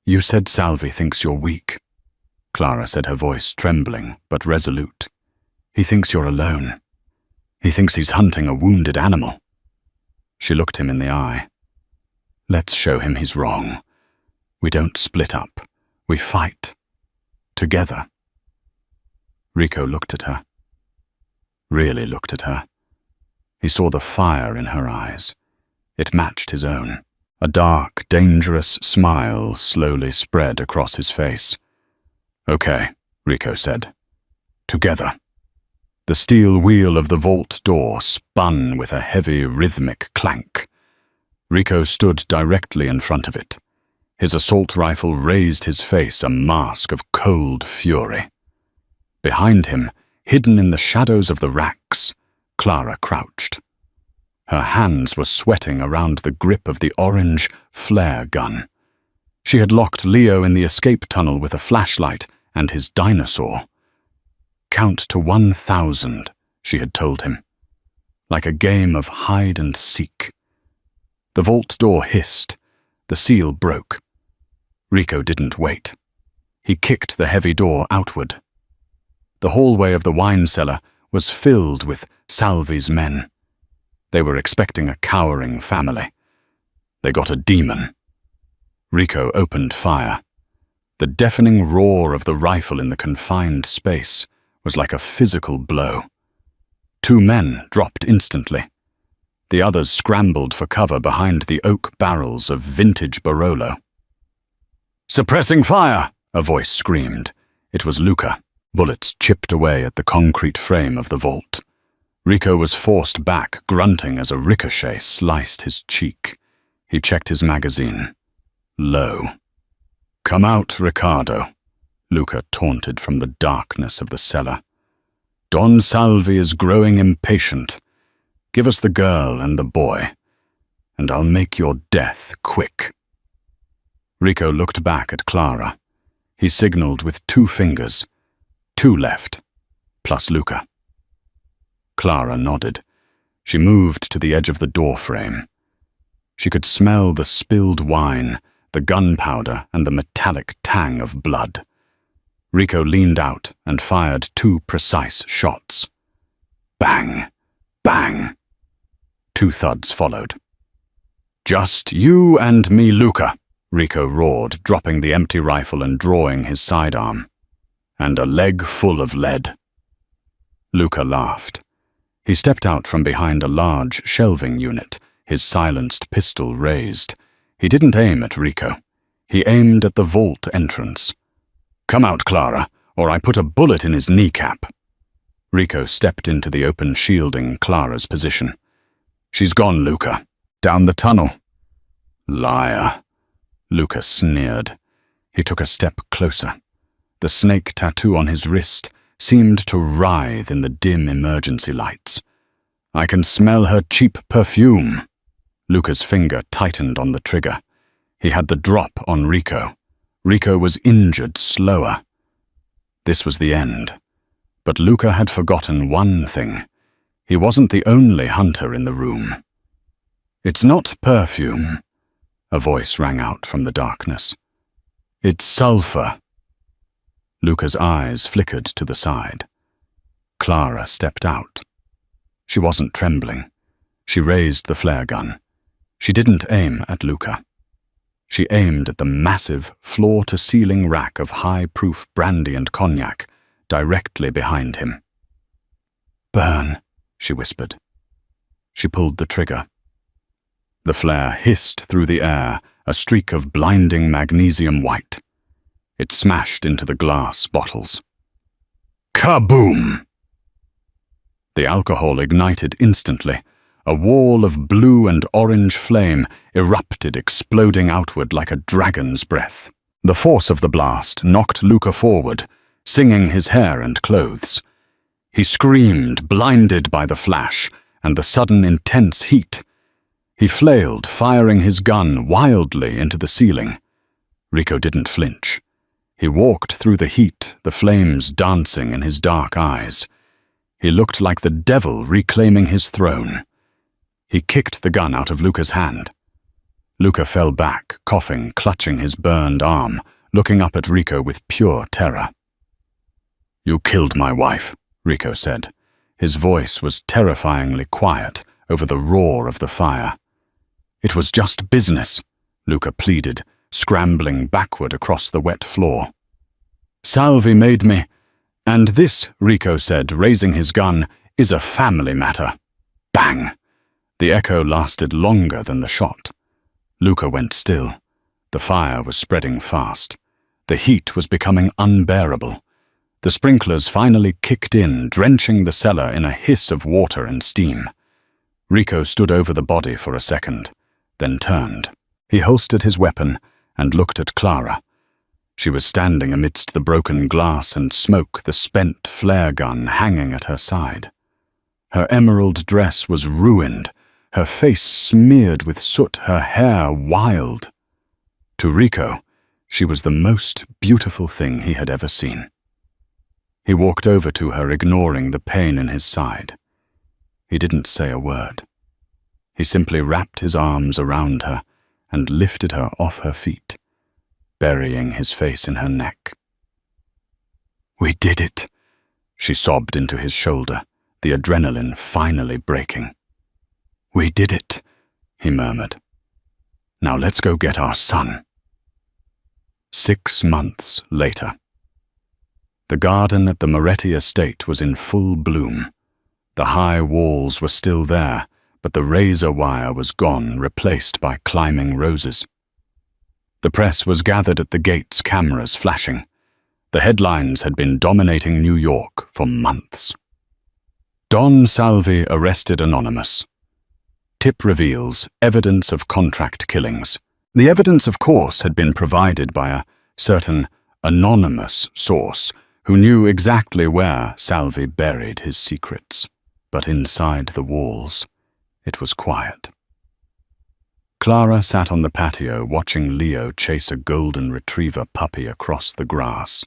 S1: You said Salvi thinks you're weak, Clara said, her voice trembling but resolute. He thinks you're alone. He thinks he's hunting a wounded animal. She looked him in the eye. Let's show him he's wrong. We don't split up. We fight. Together. Rico looked at her. Really looked at her. He saw the fire in her eyes. It matched his own. A dark, dangerous smile slowly spread across his face. Okay, Rico said. Together. The steel wheel of the vault door spun with a heavy, rhythmic clank. Rico stood directly in front of it. His assault rifle raised his face, a mask of cold fury. Behind him, hidden in the shadows of the racks, Clara crouched. Her hands were sweating around the grip of the orange flare gun. She had locked Leo in the escape tunnel with a flashlight and his dinosaur. Count to 1,000, she had told him. Like a game of hide and seek. The vault door hissed. The seal broke. Rico didn't wait. He kicked the heavy door outward. The hallway of the wine cellar was filled with Salvi's men. They were expecting a cowering family. They got a demon. Rico opened fire. The deafening roar of the rifle in the confined space was like a physical blow. 2 men dropped instantly. The others scrambled for cover behind the oak barrels of vintage Barolo. Suppressing fire, a voice screamed. It was Luca. Bullets chipped away at the concrete frame of the vault. Rico was forced back, grunting as a ricochet sliced his cheek. He checked his magazine. Low. Come out, Riccardo, Luca taunted from the darkness of the cellar. Don Salvi is growing impatient. Give us the girl and the boy, and I'll make your death quick. Rico looked back at Clara. He signaled with 2 fingers. 2 left, plus Luca. Clara nodded. She moved to the edge of the door frame. She could smell the spilled wine, the gunpowder, and the metallic tang of blood. Rico leaned out and fired 2 precise shots. Bang! Bang! 2 thuds followed. Just you and me, Luca, Rico roared, dropping the empty rifle and drawing his sidearm. And a leg full of lead. Luca laughed. He stepped out from behind a large shelving unit, his silenced pistol raised. He didn't aim at Rico. He aimed at the vault entrance. Come out, Clara, or I put a bullet in his kneecap. Rico stepped into the open shielding Clara's position. She's gone, Luca. Down the tunnel. Liar. Luca sneered. He took a step closer. The snake tattoo on his wrist seemed to writhe in the dim emergency lights. I can smell her cheap perfume. Luca's finger tightened on the trigger. He had the drop on Rico. Rico was injured slower. This was the end. But Luca had forgotten one thing. He wasn't the only hunter in the room. It's not perfume, a voice rang out from the darkness. It's sulfur. Luca's eyes flickered to the side. Clara stepped out. She wasn't trembling. She raised the flare gun. She didn't aim at Luca. She aimed at the massive, floor-to-ceiling rack of high-proof brandy and cognac directly behind him. Burn, she whispered. She pulled the trigger. The flare hissed through the air, a streak of blinding magnesium white. It smashed into the glass bottles. Kaboom! The alcohol ignited instantly. A wall of blue and orange flame erupted, exploding outward like a dragon's breath. The force of the blast knocked Luca forward, singing his hair and clothes. He screamed, blinded by the flash and the sudden intense heat. He flailed, firing his gun wildly into the ceiling. Rico didn't flinch. He walked through the heat, the flames dancing in his dark eyes. He looked like the devil reclaiming his throne. He kicked the gun out of Luca's hand. Luca fell back, coughing, clutching his burned arm, looking up at Rico with pure terror. "You killed my wife," Rico said. His voice was terrifyingly quiet over the roar of the fire. "It was just business," Luca pleaded, scrambling backward across the wet floor. "Salvi made me, and this," Rico said, raising his gun, "is a family matter." Bang! The echo lasted longer than the shot. Luca went still. The fire was spreading fast. The heat was becoming unbearable. The sprinklers finally kicked in, drenching the cellar in a hiss of water and steam. Rico stood over the body for a second, then turned. He holstered his weapon and looked at Clara. She was standing amidst the broken glass and smoke, the spent flare gun hanging at her side. Her emerald dress was ruined, her face smeared with soot, her hair wild. To Rico, she was the most beautiful thing he had ever seen. He walked over to her, ignoring the pain in his side. He didn't say a word. He simply wrapped his arms around her and lifted her off her feet, burying his face in her neck. "We did it," she sobbed into his shoulder, the adrenaline finally breaking. "We did it," he murmured. "Now let's go get our son." 6 months later. The garden at the Moretti estate was in full bloom. The high walls were still there, but the razor wire was gone, replaced by climbing roses. The press was gathered at the gates, cameras flashing. The headlines had been dominating New York for months. Don Salvi arrested anonymous. Tip reveals evidence of contract killings. The evidence, of course, had been provided by a certain anonymous source who knew exactly where Salvi buried his secrets. But inside the walls, it was quiet. Clara sat on the patio watching Leo chase a golden retriever puppy across the grass.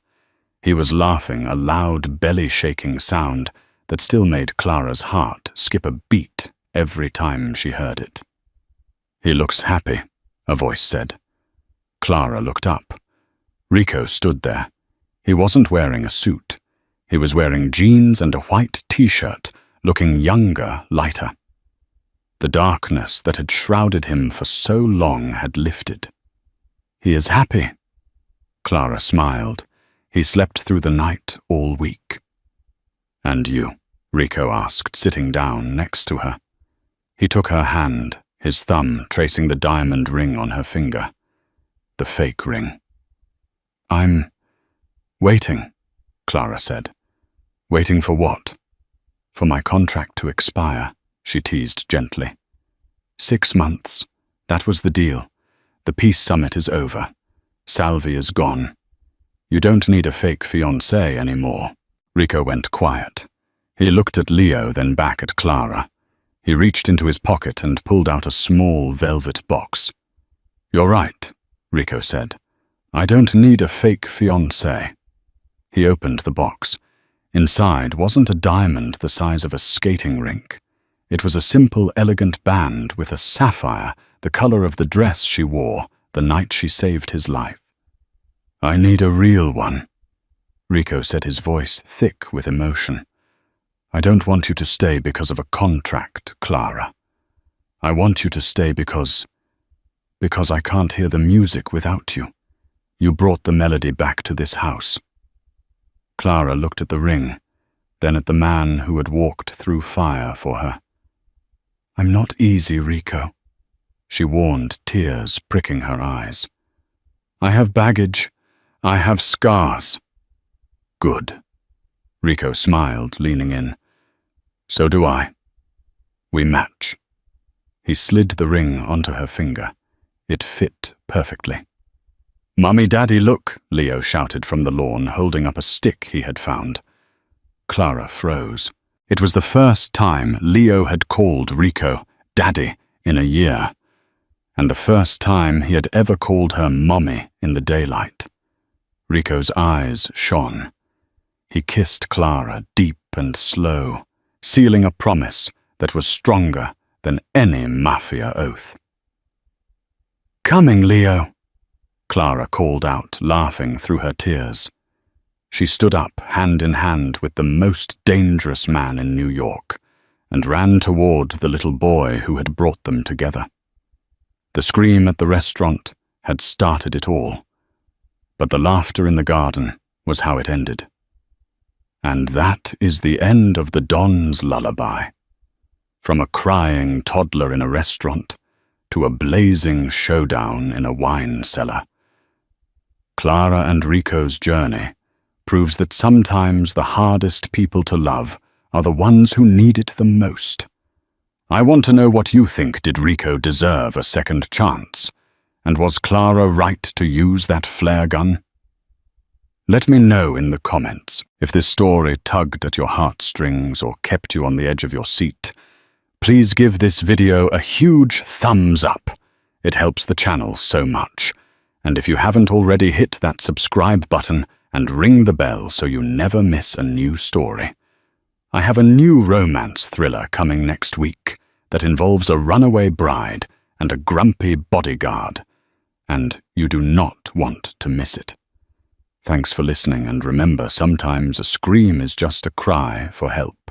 S1: He was laughing, a loud, belly-shaking sound that still made Clara's heart skip a beat every time she heard it. "He looks happy," a voice said. Clara looked up. Rico stood there. He wasn't wearing a suit. He was wearing jeans and a white t-shirt, looking younger, lighter. The darkness that had shrouded him for so long had lifted. "He is happy." Clara smiled. "He slept through the night all week." "And you?" Rico asked, sitting down next to her. He took her hand, his thumb tracing the diamond ring on her finger. The fake ring. "I'm waiting," Clara said. "Waiting for what?" "For my contract to expire," she teased gently. 6 months. That was the deal. The peace summit is over. Salvi is gone. You don't need a fake fiancé anymore." Rico went quiet. He looked at Leo, then back at Clara. He reached into his pocket and pulled out a small velvet box. "You're right," Rico said. "I don't need a fake fiancé." He opened the box. Inside wasn't a diamond the size of a skating rink. It was a simple, elegant band with a sapphire, the color of the dress she wore the night she saved his life. "I need a real one," Rico said, his voice thick with emotion. "I don't want you to stay because of a contract, Clara. I want you to stay because I can't hear the music without you. You brought the melody back to this house." Clara looked at the ring, then at the man who had walked through fire for her. "I'm not easy, Rico," she warned, tears pricking her eyes. "I have baggage. I have scars." "Good." Rico smiled, leaning in. "So do I. We match." He slid the ring onto her finger. It fit perfectly. "Mummy, Daddy, look!" Leo shouted from the lawn, holding up a stick he had found. Clara froze. It was the first time Leo had called Rico Daddy in a year. and the first time he had ever called her Mommy in the daylight. Rico's eyes shone. He kissed Clara deep and slow, sealing a promise that was stronger than any Mafia oath. "Coming, Leo," Clara called out, laughing through her tears. She stood up, hand in hand with the most dangerous man in New York, and ran toward the little boy who had brought them together. The scream at the restaurant had started it all, but the laughter in the garden was how it ended. And that is the end of the Don's lullaby. From a crying toddler in a restaurant to a blazing showdown in a wine cellar. Clara and Rico's journey proves that sometimes the hardest people to love are the ones who need it the most. I want to know what you think. Did Rico deserve a second chance? And was Clara right to use that flare gun? Let me know in the comments if this story tugged at your heartstrings or kept you on the edge of your seat. Please give this video a huge thumbs up. It helps the channel so much. And if you haven't already, hit that subscribe button and ring the bell so you never miss a new story. I have a new romance thriller coming next week that involves a runaway bride and a grumpy bodyguard, and you do not want to miss it. Thanks for listening, and remember, sometimes a scream is just a cry for help.